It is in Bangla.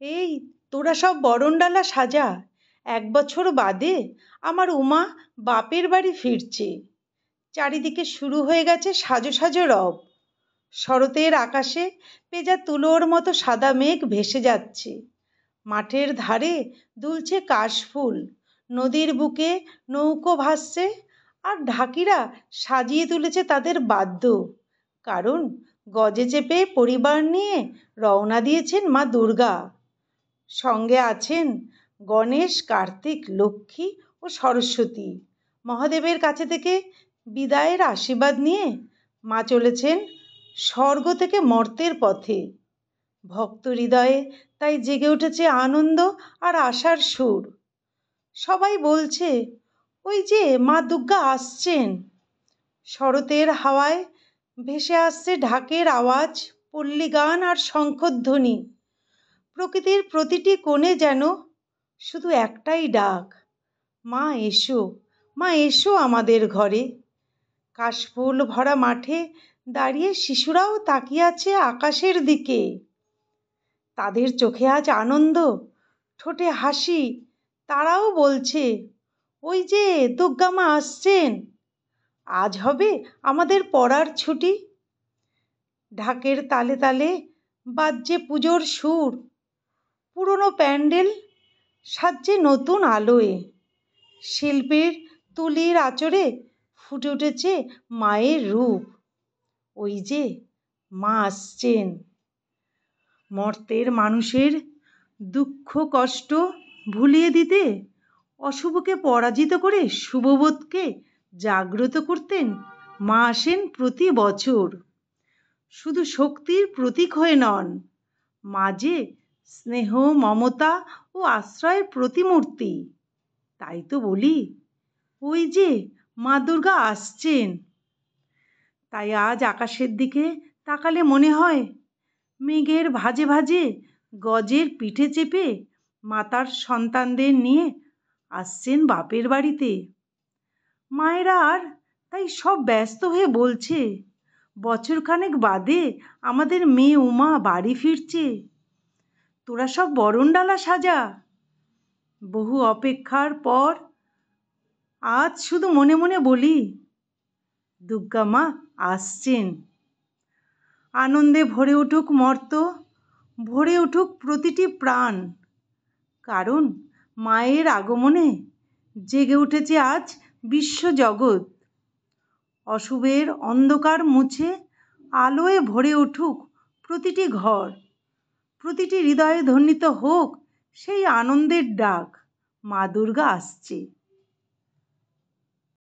এই তোরা সব বরণডালা সাজা, 1 বছর বাদে আমার উমা বাপের বাড়ি ফিরছে। চারিদিকে শুরু হয়ে গেছে সাজো সাজো রব। শরতের আকাশে পেঁজা তুলোর মতো সাদা মেঘ ভেসে যাচ্ছে। মাঠের ধারে দুলছে কাশফুল, নদীর বুকে নৌকো ভাসছে, আর ঢাকিরা সাজিয়ে তুলেছে তাদের বাদ্য। কারণ গজে চেপে পরিবার নিয়ে রওনা দিয়েছেন মা দুর্গা। সঙ্গে আছেন গণেশ, কার্তিক, লক্ষ্মী ও সরস্বতী। মহাদেবের কাছে থেকে বিদায়ের আশীর্বাদ নিয়ে মা চলেছেন স্বর্গ থেকে মর্তের পথে। ভক্ত হৃদয়ে তাই জেগে উঠেছে আনন্দ আর আশার সুর। সবাই বলছে, ওই যে মা দুর্গা আসছেন। শরতের হাওয়ায় ভেসে আসছে ঢাকের আওয়াজ, পল্লী গান আর শঙ্খধ্বনি। প্রকৃতির প্রতিটি কোণে যেন শুধু একটাই ডাক, মা এসো, মা এসো আমাদের ঘরে। কাশফুল ভরা মাঠে দাঁড়িয়ে শিশুরাও তাকিয়ে আছে আকাশের দিকে। তাদের চোখে আজ আনন্দ, ঠোঁটে হাসি। তারাও বলছে, ওই যে দুর্গা মা আসছেন, আজ হবে আমাদের পড়ার ছুটি। ঢাকের তালে তালে বাজছে পুজোর সুর, পুরনো প্যান্ডেল সাজছে নতুন আলোয়। শিল্পীর তুলির আঁচড়ে ফুটে উঠেছে মায়ের রূপ। ওই যে মা আসছেন। মর্তের মানুষের দুঃখ কষ্ট ভুলিয়ে দিতে, অশুভকে পরাজিত করে শুভবোধকে জাগ্রত করতেন মা আসেন প্রতি বছর। শুধু শক্তির প্রতীক হয়ে নন, মা যে স্নেহ, মমতা ও আশ্রয়ের প্রতিমূর্তি। তাই তো বলি, ওই যে মা দুর্গা আসছেন। তাই আজ আকাশের দিকে তাকালে মনে হয় মেঘের ভাঁজে ভাঁজে গজের পিঠে চেপে মাতার সন্তানদের নিয়ে আসছেন বাপের বাড়িতে। মায়েরা আর তাই সব ব্যস্ত হয়ে বলছে, বছরখানেক বাদে আমাদের মেয়ে উমা বাড়ি ফিরছে। তোরা সব বরণডালা সাজা। বহু অপেক্ষার পর আজ শুধু মনে মনে বলি, দুর্গা মা আসছেন। আনন্দে ভরে উঠুক মর্ত, ভরে উঠুক প্রতিটি প্রাণ। কারণ মায়ের আগমনে জেগে উঠেছে আজ বিশ্বজগৎ। অশুভের অন্ধকার মুছে আলোয় ভরে উঠুক প্রতিটি ঘর। প্রতিটি হৃদয়ে ধ্বনিত হোক সেই আনন্দের ডাক, মা দুর্গা আসছে।